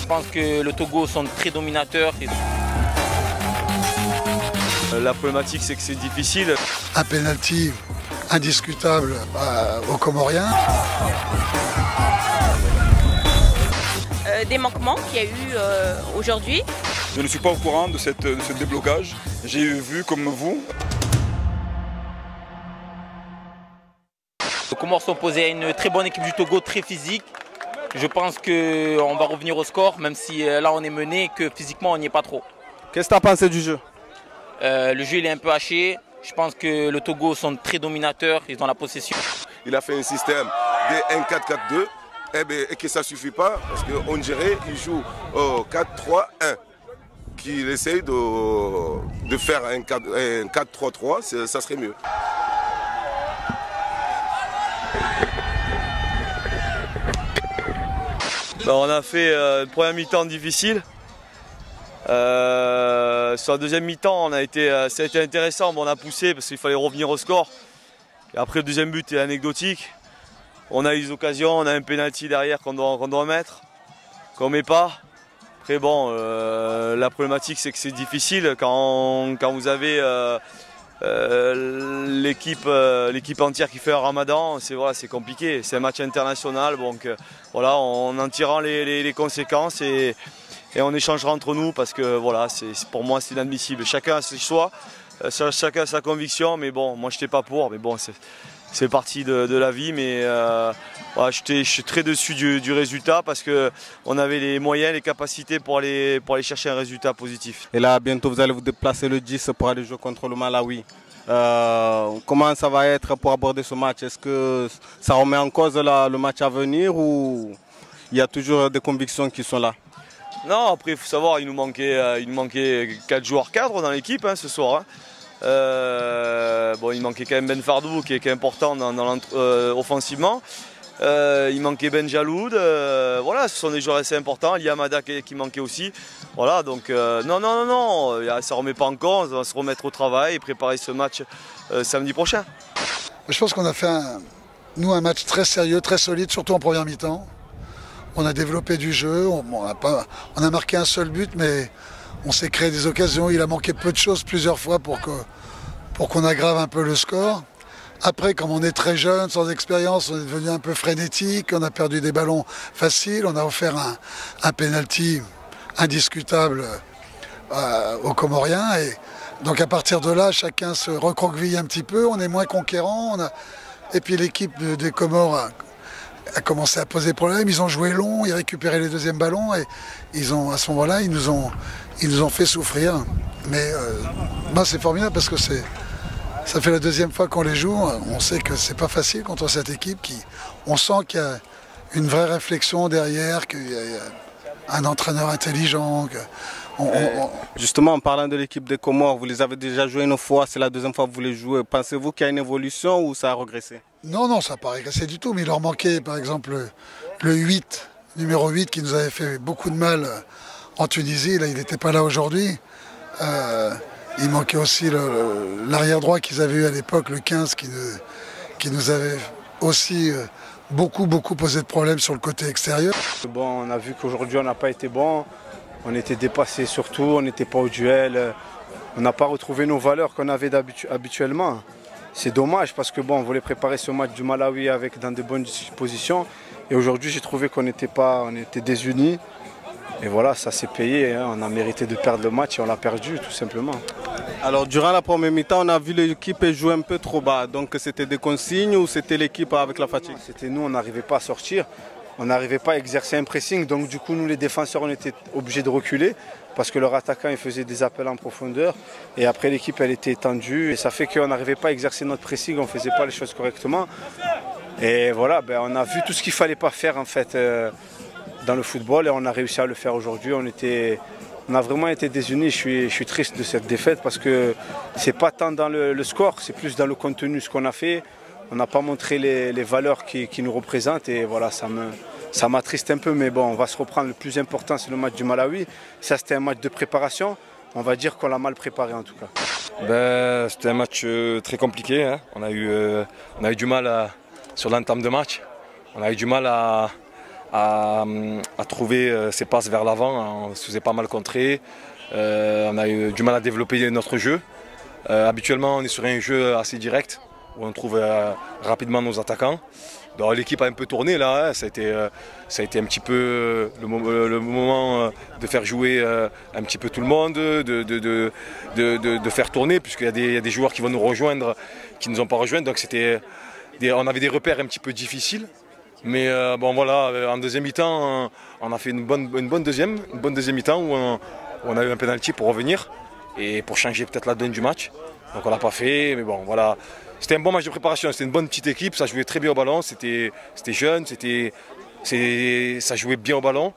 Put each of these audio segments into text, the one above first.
Je pense que le Togo sont très dominateurs. La problématique, c'est que c'est difficile. Un pénalty indiscutable aux Comoriens. Des manquements qu'il y a eu aujourd'hui. Je ne suis pas au courant de ce déblocage. J'ai vu comme vous. Les Comores sont opposés à une très bonne équipe du Togo, très physique. Je pense qu'on va revenir au score, même si là on est mené, que physiquement on n'y est pas trop. Qu'est-ce que tu as pensé du jeu? Le jeu il est un peu haché. Je pense que le Togo sont très dominateurs, ils ont la possession. Il a fait un système de 1-4-4-2 et que ça ne suffit pas parce qu'on dirait qu'il joue au 4-3-1. Qu'il essaye de faire un 4-3-3, ça serait mieux. On a fait une première mi-temps difficile. Sur la deuxième mi-temps, ça a été intéressant, on a poussé parce qu'il fallait revenir au score. Et après le deuxième but est anecdotique. On a eu des occasions, on a un penalty derrière qu'on doit mettre, qu'on ne met pas. Après bon, la problématique c'est que c'est difficile quand vous avez l'équipe entière qui fait un ramadan, c'est compliqué. C'est un match international, donc voilà, on en tirant les conséquences et on échangera entre nous parce que voilà, pour moi c'est inadmissible. Chacun a ses choix, chacun a sa conviction, mais bon, moi je n'étais pas pour, mais bon, c'est partie de la vie, mais voilà, je suis très déçu du résultat parce qu'on avait les moyens, les capacités pour aller chercher un résultat positif. Et là, bientôt vous allez vous déplacer le 10 pour aller jouer contre le Malawi. Comment ça va être pour aborder ce match? Est-ce que ça remet en cause le match à venir ou il y a toujours des convictions qui sont là? Non, après il faut savoir, il nous manquait 4 joueurs cadres dans l'équipe ce soir. Bon, il manquait quand même Ben Fardou qui est important offensivement. Il manquait Ben Jaloud. Voilà, ce sont des joueurs assez importants. Liamada qui manquait aussi. Voilà, donc non, ça ne remet pas en cause. On va se remettre au travail et préparer ce match samedi prochain. Je pense qu'on a fait un match très sérieux, très solide, surtout en première mi-temps. On a développé du jeu, on a marqué un seul but, mais on s'est créé des occasions. Il a manqué peu de choses plusieurs fois pour qu'on aggrave un peu le score. Après, comme on est très jeune, sans expérience, on est devenu un peu frénétique, on a perdu des ballons faciles, on a offert un penalty indiscutable aux Comoriens. Et donc à partir de là, chacun se recroqueville un petit peu, on est moins conquérant. Et puis l'équipe des Comores a commencé à poser problème, ils ont joué long, ils récupéraient les deuxièmes ballons et à ce moment-là, ils nous ont fait souffrir. Mais moi c'est formidable parce que ça fait la deuxième fois qu'on les joue. On sait que c'est pas facile contre cette équipe on sent qu'il y a une vraie réflexion derrière, qu'il y a un entraîneur intelligent. Justement, en parlant de l'équipe des Comores, vous les avez déjà joués une fois, c'est la deuxième fois que vous les jouez. Pensez-vous qu'il y a une évolution ou ça a régressé? Non, ça n'a pas régressé du tout, mais il leur manquait par exemple le numéro 8 qui nous avait fait beaucoup de mal en Tunisie. Là, il n'était pas là aujourd'hui. Il manquait aussi l'arrière droit qu'ils avaient eu à l'époque, le 15, qui nous avait aussi beaucoup posé de problèmes sur le côté extérieur. Bon, on a vu qu'aujourd'hui on n'a pas été bon. On était dépassés surtout, on n'était pas au duel, on n'a pas retrouvé nos valeurs qu'on avait habituellement. C'est dommage parce que bon, on voulait préparer ce match du Malawi dans de bonnes dispositions. Et aujourd'hui, j'ai trouvé qu'on était désunis. Et voilà, ça s'est payé, on a mérité de perdre le match et on l'a perdu tout simplement. Alors durant la première mi-temps, on a vu l'équipe jouer un peu trop bas. Donc c'était des consignes ou c'était l'équipe avec la fatigue? C'était nous, on n'arrivait pas à sortir. On n'arrivait pas à exercer un pressing, donc du coup nous les défenseurs on était obligés de reculer parce que leur attaquant il faisait des appels en profondeur et après l'équipe elle était étendue et ça fait qu'on n'arrivait pas à exercer notre pressing, on ne faisait pas les choses correctement et voilà, on a vu tout ce qu'il ne fallait pas faire en fait dans le football et on a réussi à le faire aujourd'hui. On a vraiment été désunis, je suis triste de cette défaite parce que c'est pas tant dans le score, c'est plus dans le contenu ce qu'on a fait. On n'a pas montré les valeurs qui nous représentent et voilà, ça m'attriste un peu, mais bon, on va se reprendre. Le plus important, c'est le match du Malawi. Ça, c'était un match de préparation. On va dire qu'on l'a mal préparé en tout cas. C'était un match très compliqué. On a eu du mal sur l'entame de match. On a eu du mal à à trouver ses passes vers l'avant. On se faisait pas mal contrer. On a eu du mal à développer notre jeu. Habituellement, on est sur un jeu assez direct, où on trouve rapidement nos attaquants. L'équipe a un peu tourné là, hein. Ça a été un petit peu le moment de faire jouer un petit peu tout le monde, de faire tourner, puisqu'il y a des joueurs qui vont nous rejoindre, qui ne nous ont pas rejoints. Donc on avait des repères un petit peu difficiles. Mais bon voilà, en deuxième mi-temps, on a fait une bonne deuxième mi-temps où on a eu un penalty pour revenir et pour changer peut-être la donne du match. Donc on l'a pas fait, mais bon voilà. C'était un bon match de préparation, c'était une bonne petite équipe, ça jouait très bien au ballon, c'était jeune, ça jouait bien au ballon.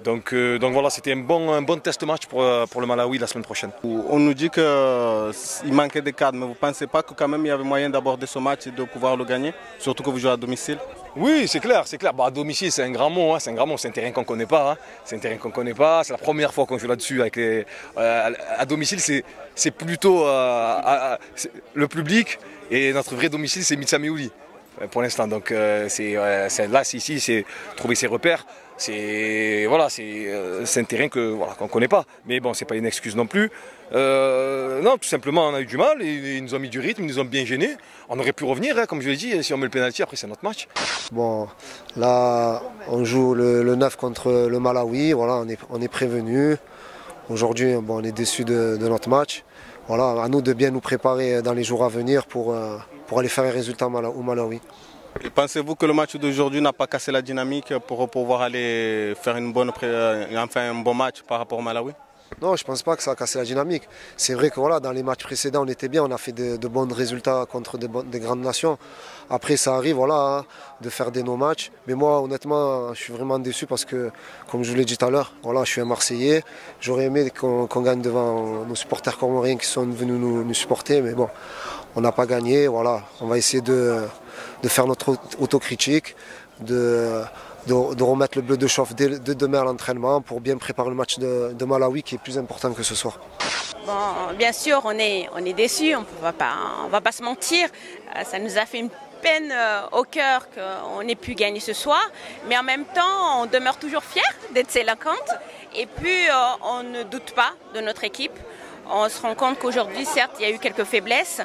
Donc voilà, c'était un bon test match pour le Malawi la semaine prochaine. On nous dit qu'il manquait de cadres, mais vous ne pensez pas que quand même il y avait moyen d'aborder ce match et de pouvoir le gagner, surtout que vous jouez à domicile? Oui, c'est clair. Bah, à domicile, c'est un grand mot, hein, c'est un terrain qu'on ne connaît pas. Hein. C'est un terrain qu'on connaît pas, c'est la première fois qu'on joue là-dessus. À domicile, c'est plutôt le public, et notre vrai domicile, c'est Mitsameuli pour l'instant. Donc ici, c'est trouver ses repères. C'est un terrain qu'on ne connaît pas. Mais bon, c'est pas une excuse non plus. Non, tout simplement, on a eu du mal. Ils nous ont mis du rythme, ils nous ont bien gênés. On aurait pu revenir, hein, comme je l'ai dit, si on met le pénalty, après c'est notre match. Bon, là, on joue le 9 contre le Malawi. Voilà, on est prévenu. Aujourd'hui, bon, on est déçus de notre match. Voilà, à nous de bien nous préparer dans les jours à venir pour aller faire un résultat au Malawi. Pensez-vous que le match d'aujourd'hui n'a pas cassé la dynamique pour pouvoir aller faire un bon match par rapport au Malawi? Non, je ne pense pas que ça a cassé la dynamique. C'est vrai que voilà, dans les matchs précédents, on était bien, on a fait de bons résultats contre des grandes nations. Après, ça arrive voilà, de faire des no-matchs. Mais moi, honnêtement, je suis vraiment déçu parce que, comme je vous l'ai dit tout à l'heure, voilà, je suis un Marseillais. J'aurais aimé qu'on gagne devant nos supporters comoriens qui sont venus nous supporter. Mais bon, on n'a pas gagné. Voilà. On va essayer de faire notre autocritique, de remettre le bleu de chauffe dès demain à l'entraînement pour bien préparer le match de Malawi qui est plus important que ce soir. Bon, bien sûr, on est déçus, on va pas se mentir. Ça nous a fait une peine au cœur qu'on ait pu gagner ce soir, mais en même temps, on demeure toujours fiers d'être sélecante. Et puis, on ne doute pas de notre équipe. On se rend compte qu'aujourd'hui, certes, il y a eu quelques faiblesses,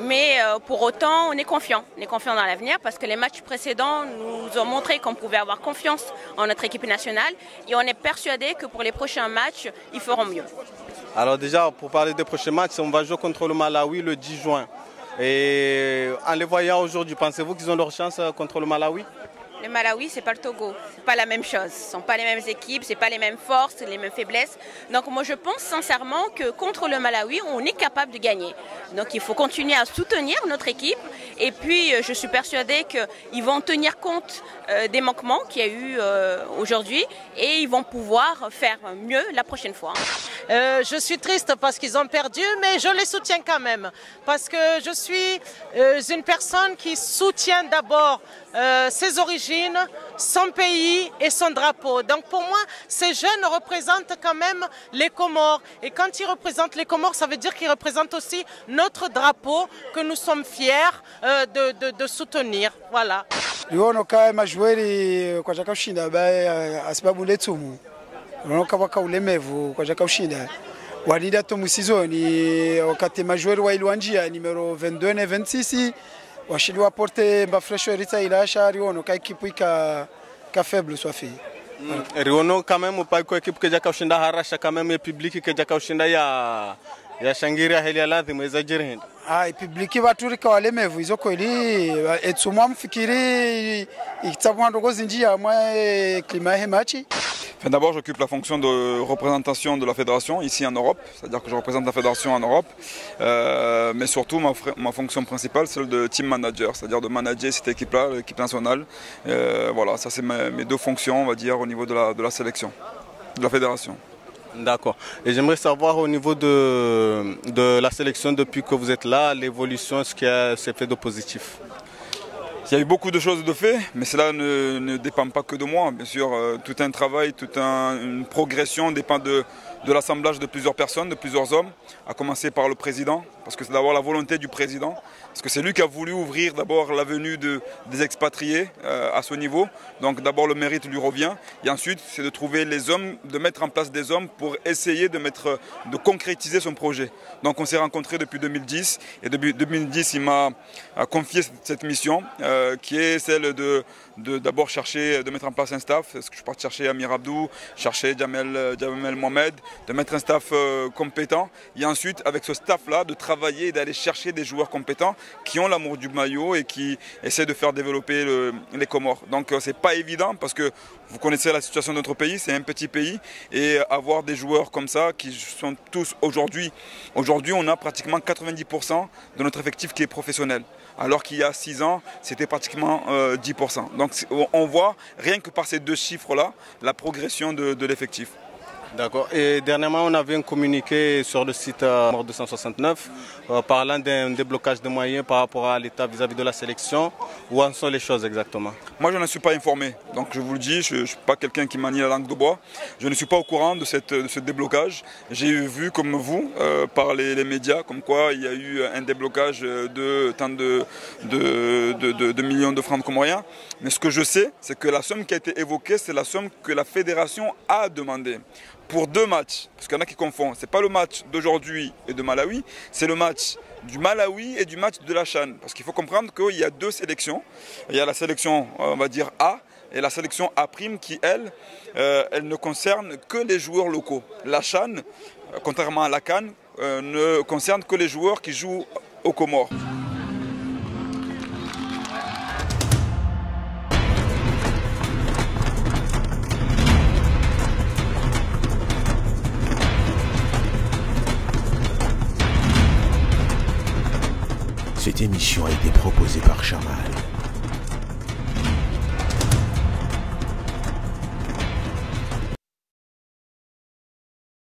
mais pour autant, on est confiant. On est confiant dans l'avenir parce que les matchs précédents nous ont montré qu'on pouvait avoir confiance en notre équipe nationale et on est persuadé que pour les prochains matchs, ils feront mieux. Alors déjà, pour parler des prochains matchs, on va jouer contre le Malawi le 10 juin. Et en les voyant aujourd'hui, pensez-vous qu'ils ont leur chance contre le Malawi? Le Malawi, c'est pas le Togo, c'est pas la même chose. Ce ne sont pas les mêmes équipes, c'est pas les mêmes forces, les mêmes faiblesses. Donc moi je pense sincèrement que contre le Malawi, on est capable de gagner. Donc il faut continuer à soutenir notre équipe. Et puis je suis persuadée qu'ils vont tenir compte des manquements qu'il y a eu aujourd'hui et ils vont pouvoir faire mieux la prochaine fois. Je suis triste parce qu'ils ont perdu, mais je les soutiens quand même. Parce que je suis une personne qui soutient d'abord ses origines, son pays et son drapeau. Donc pour moi, ces jeunes représentent quand même les Comores. Et quand ils représentent les Comores, ça veut dire qu'ils représentent aussi notre drapeau que nous sommes fiers de soutenir. Voilà. Walida tomu sizoni wakati majueri wa Ilwanjia numero 22 na 26 washili waporte mbafresho rita ilasha riono ka equipe ka faible soit fait. Riono quand même pas ko equipe que jaka ushinda harasha quand même public que jaka ushinda ya shangira heli lazima izajiri. Public baturika walemevu izo kweli etsumwa mfikiri ikitabwa ndogozi njia mwa climat hemachi. D'abord, j'occupe la fonction de représentation de la fédération ici en Europe, c'est-à-dire que je représente la fédération en Europe, mais surtout ma fonction principale, c'est celle de team manager, c'est-à-dire de manager cette équipe-là, l'équipe nationale. Voilà, ça c'est mes deux fonctions, on va dire, au niveau de la sélection, de la fédération. D'accord. Et j'aimerais savoir au niveau de la sélection depuis que vous êtes là, l'évolution, ce qui s'est fait de positif. Il y a eu beaucoup de choses de fait, mais cela ne dépend pas que de moi. Bien sûr, tout un travail, une progression dépend de l'assemblage de plusieurs personnes, de plusieurs hommes, à commencer par le président, parce que c'est d'abord la volonté du président, parce que c'est lui qui a voulu ouvrir d'abord la venue des expatriés à ce niveau. Donc d'abord le mérite lui revient, et ensuite c'est de trouver les hommes, de mettre en place des hommes pour essayer de concrétiser son projet. Donc on s'est rencontrés depuis 2010, et depuis 2010 il m'a confié cette mission qui est celle de d'abord chercher de mettre en place un staff. Est-ce que je parte chercher Amir Abdou, chercher Jamel Mohamed, de mettre un staff compétent, et ensuite avec ce staff-là de travailler et d'aller chercher des joueurs compétents qui ont l'amour du maillot et qui essaient de faire développer les Comores. Donc c'est pas évident parce que vous connaissez la situation de notre pays, c'est un petit pays, et avoir des joueurs comme ça qui sont tous aujourd'hui on a pratiquement 90% de notre effectif qui est professionnel. Alors qu'il y a 6 ans, c'était pratiquement 10%. Donc on voit, rien que par ces deux chiffres-là, la progression de l'effectif. D'accord. Et dernièrement, on avait un communiqué sur le site 269 parlant d'un déblocage de moyens par rapport à l'État vis-à-vis de la sélection. Où en sont les choses exactement? Moi, je ne suis pas informé. Donc, je vous le dis, je ne suis pas quelqu'un qui manie la langue de bois. Je ne suis pas au courant de ce déblocage. J'ai vu, comme vous, par les médias, comme quoi il y a eu un déblocage de tant de millions de francs comoriens. Mais ce que je sais, c'est que la somme qui a été évoquée, c'est la somme que la fédération a demandée. Pour 2 matchs, parce qu'il y en a qui confondent, ce n'est pas le match d'aujourd'hui et de Malawi, c'est le match du Malawi et du match de la CHAN. Parce qu'il faut comprendre qu'il y a 2 sélections. Il y a la sélection, on va dire A, et la sélection A' qui, elle ne concerne que les joueurs locaux. La CHAN, contrairement à la CAN, ne concerne que les joueurs qui jouent aux Comores. Cette émission a été proposée par Chamal.